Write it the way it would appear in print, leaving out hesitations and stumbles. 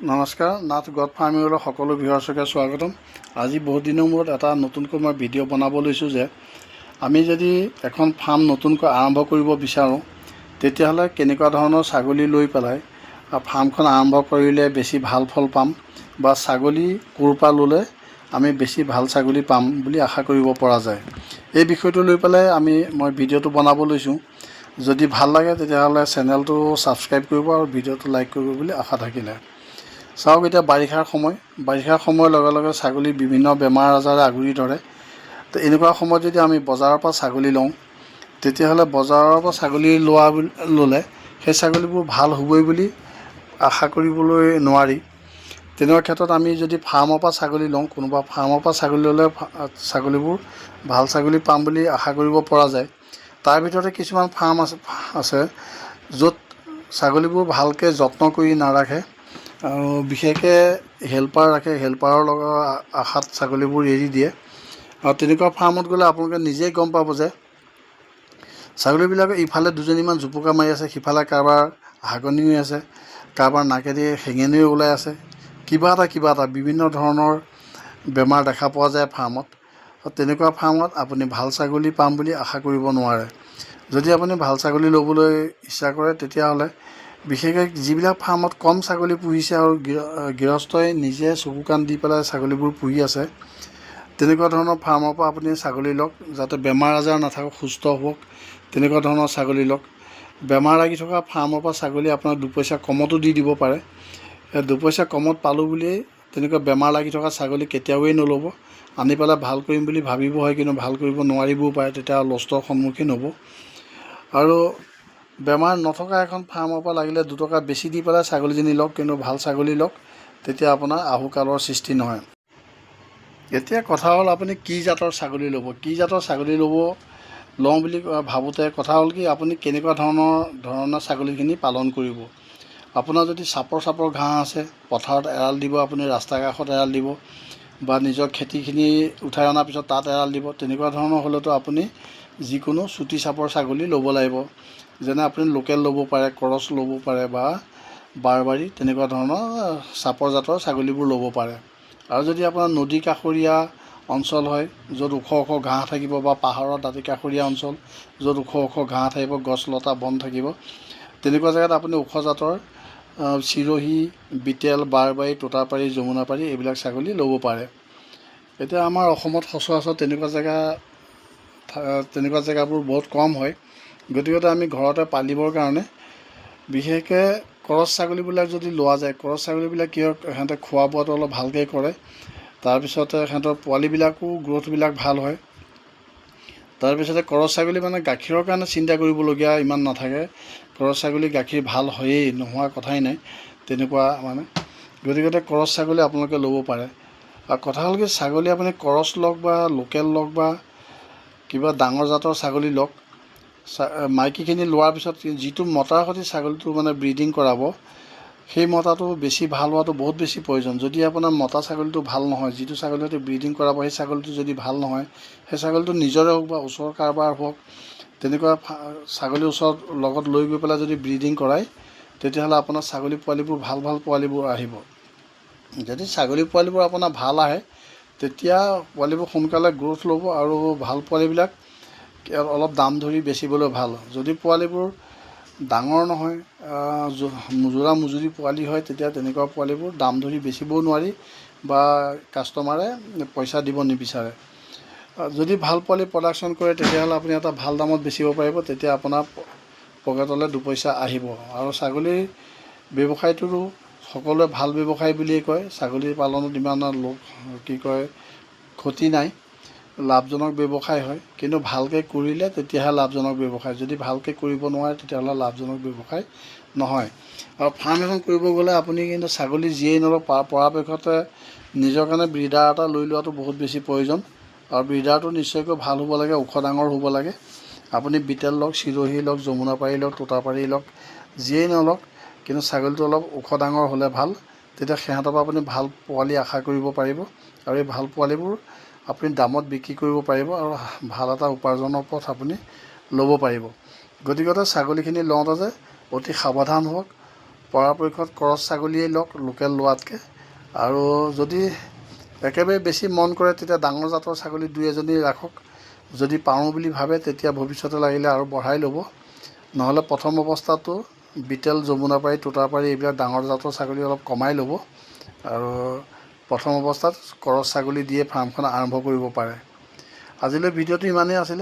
নমস্কাৰ, নাথ গড ফাৰ্মিঙলৈ সকলো ভিউৱাৰ্ছকে স্বাগতম। আজি বহুত দিনৰ মূৰত এটা নতুনকৈ মই ভিডিঅ' বনাব লৈছোঁ যে আমি যদি এখন ফাৰ্ম নতুনকৈ আৰম্ভ কৰিব বিচাৰোঁ তেতিয়াহ'লে কেনেকুৱা ধৰণৰ ছাগলী লৈ পেলাই ফাৰ্মখন আৰম্ভ কৰিলে বেছি ভাল ফল পাম বা ছাগলী ক'ৰ পৰা ল'লে আমি বেছি ভাল ছাগলী পাম বুলি আশা কৰিব পৰা যায়। এই বিষয়টো লৈ পেলাই মই ভিডিঅ'টো বনাব লৈছোঁ। যদি ভাল লাগে তেতিয়াহ'লে চেনেলটো ছাবস্ক্ৰাইব কৰিব আৰু ভিডিঅ'টো লাইক কৰিব বুলি আশা থাকিলে। চাওক, এতিয়া বাৰিষাৰ সময়ৰ লগে লগে ছাগলী বিভিন্ন বেমাৰ আজাৰে আগুৰি ধৰে। তো এনেকুৱা সময়ত যদি আমি বজাৰৰ পৰা ছাগলী লওঁ তেতিয়াহ'লে বজাৰৰ পৰা ছাগলী ল'লে সেই ছাগলীবোৰ ভাল হ'বই বুলি আশা কৰিবলৈ নোৱাৰি। তেনেকুৱা ক্ষেত্ৰত আমি যদি ফাৰ্মৰ পৰা ছাগলী লওঁ, কোনোবা ফাৰ্মৰ পৰা ছাগলী ল'লে ছাগলীবোৰ ভাল ছাগলী পাম বুলি আশা কৰিব পৰা যায়। তাৰ ভিতৰতে কিছুমান ফাৰ্ম আছে য'ত ছাগলীবোৰ ভালকৈ যত্ন কৰি নাৰাখে আৰু বিশেষকৈ হেল্পাৰ ৰাখে, হেল্পাৰৰ লগত আশাত ছাগলীবোৰ এৰি দিয়ে। আৰু তেনেকুৱা ফাৰ্মত গ'লে আপোনালোকে নিজেই গম পাব যে ছাগলীবিলাকে ইফালে দুজনীমান জোপোকা মাৰি আছে, সিফালে কাৰোবাৰ হাগনি হৈ আছে, কাৰোবাৰ নাকেদি শেঙেনি ওলাই আছে, কিবা এটা বিভিন্ন ধৰণৰ বেমাৰ দেখা পোৱা যায় ফাৰ্মত। তেনেকুৱা ফাৰ্মত আপুনি ভাল ছাগলী পাম বুলি আশা কৰিব নোৱাৰে। যদি আপুনি ভাল ছাগলী ল'বলৈ ইচ্ছা কৰে তেতিয়াহ'লে বিশেষকৈ যিবিলাক ফাৰ্মত কম ছাগলী পুহিছে আৰু গৃহস্থই নিজে চকু কাণ দি পেলাই ছাগলীবোৰ পুহি আছে, তেনেকুৱা ধৰণৰ ফাৰ্মৰ পৰা আপুনি ছাগলী লওক, যাতে বেমাৰ আজাৰ নাথাকক, সুস্থ হওক, তেনেকুৱা ধৰণৰ ছাগলী লওক। বেমাৰ লাগি থকা ফাৰ্মৰ পৰা ছাগলী আপোনাৰ দুপইচা কমতো দি দিব পাৰে। দুপইচা কমত পালোঁ বুলিয়েই তেনেকুৱা বেমাৰ লাগি থকা ছাগলী কেতিয়াওই নল'ব। আনি পেলাই ভাল কৰিম বুলি ভাবিব হয়, কিন্তু ভাল কৰিব নোৱাৰিবও পাৰে, তেতিয়া লষ্টৰ সন্মুখীন হ'ব। আৰু বেমাৰ নথকা এখন ফাৰ্মৰ পৰা লাগিলে 2 টকা বেছি দি পেলাই ছাগলীজনী লওক, কিন্তু ভাল ছাগলী লওক, তেতিয়া আপোনাৰ আহুকালৰ সৃষ্টি নহয়। এতিয়া কথা হ'ল আপুনি কি জাতৰ ছাগলী ল'ব, লওঁ বুলি ভাবোঁতে কথা হ'ল কি আপুনি কেনেকুৱা ধৰণৰ ছাগলীখিনি পালন কৰিব। আপোনাৰ যদি চাপৰ ঘাঁহ আছে, পথাৰত এৰাল দিব, আপুনি ৰাস্তা কাষত এৰাল দিব বা নিজৰ খেতিখিনি উঠাই অনাৰ পিছত তাত এৰাল দিব। তেনেকুৱা ধৰণৰ হ'লেতো আপুনি যিকোনো চুটি চাপৰ ছাগলী ল'ব লাগিব। যেনে আপুনি লোকেল ল'ব পাৰে, ক্ৰছ ল'ব পাৰে বা বাৰবাৰী, তেনেকুৱা ধৰণৰ চাপৰ জাতৰ ছাগলীবোৰ ল'ব পাৰে। আৰু যদি আপোনাৰ নদী কাষৰীয়া অঞ্চল হয়, য'ত ওখ ঘাঁহ থাকিব, বা পাহাৰৰ দাঁতি কাষৰীয়া অঞ্চল য'ত ওখ ঘাঁহ থাকিব, গছ লতা বন থাকিব, তেনেকুৱা জেগাত আপুনি ওখ জাতৰ চিৰহী, বিটেল, বাৰবাৰী, তোতাপাৰী, যমুনাপাৰী এইবিলাক ছাগলী ল'ব পাৰে। এতিয়া আমাৰ অসমত সচৰাচৰ তেনেকুৱা জেগাবোৰ বহুত কম হয়। গতিকে আমি ঘৰতে পালিবৰ কাৰণে বিশেষকৈ ক্ৰছ ছাগলীবিলাক যদি লোৱা যায়, ক্ৰছ ছাগলীবিলাক কি হয়, সিহঁতে খোৱা বোৱাটো অলপ ভালকৈ কৰে। তাৰপিছতে সিহঁতৰ পোৱালিবিলাকো গ্ৰ'থবিলাক ভাল হয়। তাৰপিছতে ক্ৰছ ছাগলী মানে গাখীৰৰ কাৰণে চিন্তা কৰিবলগীয়া ইমান নাথাকে। ক্ৰছ ছাগলী গাখীৰ ভাল হয়েই, নোহোৱা কথাই নাই, তেনেকুৱা মানে। গতিকে ক্ৰছ ছাগলী আপোনালোকে ল'ব পাৰে। আৰু কথা হ'ল কি, ছাগলী আপুনি ক্ৰছ লওক বা লোকেল লওক বা কিবা ডাঙৰ জাতৰ ছাগলী লওক, মাইকীখিনি লোৱাৰ পিছত যিটো মতাৰ সৈতে ছাগলীটো মানে ব্ৰিডিং কৰাব, সেই মতাটো বেছি ভাল হোৱাটো বহুত বেছি প্ৰয়োজন। যদি আপোনাৰ মতা ছাগলীটো ভাল নহয়, যিটো ছাগলীৰ সৈতে ব্ৰিডিং কৰাব সেই ছাগলীটো যদি ভাল নহয়, সেই ছাগলীটো নিজৰে হওক বা ওচৰৰ কাৰোবাৰ হওক, তেনেকুৱা ছাগলীৰ ওচৰত লগত লৈ গৈ পেলাই যদি ব্ৰিডিং কৰায়, তেতিয়াহ'লে আপোনাৰ ছাগলী পোৱালিবোৰ ভাল পোৱালিবোৰ আহিব। যদি ছাগলী পোৱালিবোৰ আপোনাৰ ভাল আহে, তেতিয়া পোৱালিবোৰ সোনকালে গ্ৰ'থ ল'ব আৰু ভাল পোৱালিবিলাক অলপ দাম ধৰি বেচিবলৈ ভাল। যদি পোৱালিবোৰ ডাঙৰ নহয়, যোৰা মুজুৰি পোৱালি হয়, তেতিয়া তেনেকুৱা পোৱালিবোৰ দাম ধৰি বেচিবও নোৱাৰি বা কাষ্টমাৰে পইচা দিব নিবিচাৰে। যদি ভাল পোৱালি প্ৰডাকশ্যন কৰে তেতিয়াহ'লে আপুনি এটা ভাল দামত বেচিব পাৰিব, তেতিয়া আপোনাৰ পকেটলৈ 2 পইচা আহিব। আৰু ছাগলীৰ ব্যৱসায়টোতো সকলোৱে ভাল ব্যৱসায় বুলিয়েই কয়। ছাগলী পালনত ইমান ক্ষতি নাই, লাভজনক ব্যৱসায় হয়। কিন্তু ভালকৈ কৰিলে তেতিয়াহে লাভজনক ব্যৱসায়, যদি ভালকৈ কৰিব নোৱাৰে তেতিয়াহ'লে লাভজনক ব্যৱসায় নহয়। আৰু ফাৰ্ম এখন কৰিব গ'লে আপুনি কিন্তু ছাগলী যিয়েই নলওক, পৰাপক্ষতে নিজৰ কাৰণে ব্ৰিডাৰ এটা লৈ লোৱাটো বহুত বেছি প্ৰয়োজন। আৰু ব্ৰিডাৰটো নিশ্চয়কৈ ভাল হ'ব লাগে, ওখ ডাঙৰ হ'ব লাগে। আপুনি বিটেল লওক, চিৰহী লওক, যমুনাপাৰী লওক, তোতাপাৰী লওক, যিয়েই নলওক, কিন্তু ছাগলীটো অলপ ওখ ডাঙৰ হ'লে ভাল। তেতিয়া সিহঁতৰ পৰা আপুনি ভাল পোৱালি আশা কৰিব পাৰিব আৰু এই ভাল পোৱালিবোৰ আপুনি দামত বিক্ৰী কৰিব পাৰিব আৰু ভাল এটা উপাৰ্জনৰ পথ আপুনি ল'ব পাৰিব। গতিকে ছাগলীখিনি লওঁতে যে অতি সাৱধান হওক, পৰাপক্ষত ক্ৰছ ছাগলীয়ে লওক লোকেল লোৱাতকৈ। আৰু যদি একেবাৰে বেছি মন কৰে তেতিয়া ডাঙৰ জাতৰ ছাগলী 2-এজনী ৰাখক। যদি পাৰোঁ বুলি ভাবে তেতিয়া ভৱিষ্যতে লাগিলে আৰু বঢ়াই ল'ব। নহ'লে প্ৰথম অৱস্থাটো বিটেল, যমুনাপাৰী, তোতাপাৰী এইবিলাক ডাঙৰ জাতৰ ছাগলী অলপ কমাই ল'ব আৰু প্ৰথম অৱস্থাত ক্ৰছ ছাগলী দিয়ে ফাৰ্মখন আৰম্ভ কৰিব পাৰে। আজিলৈ ভিডিঅ'টো ইমানেই আছিলে।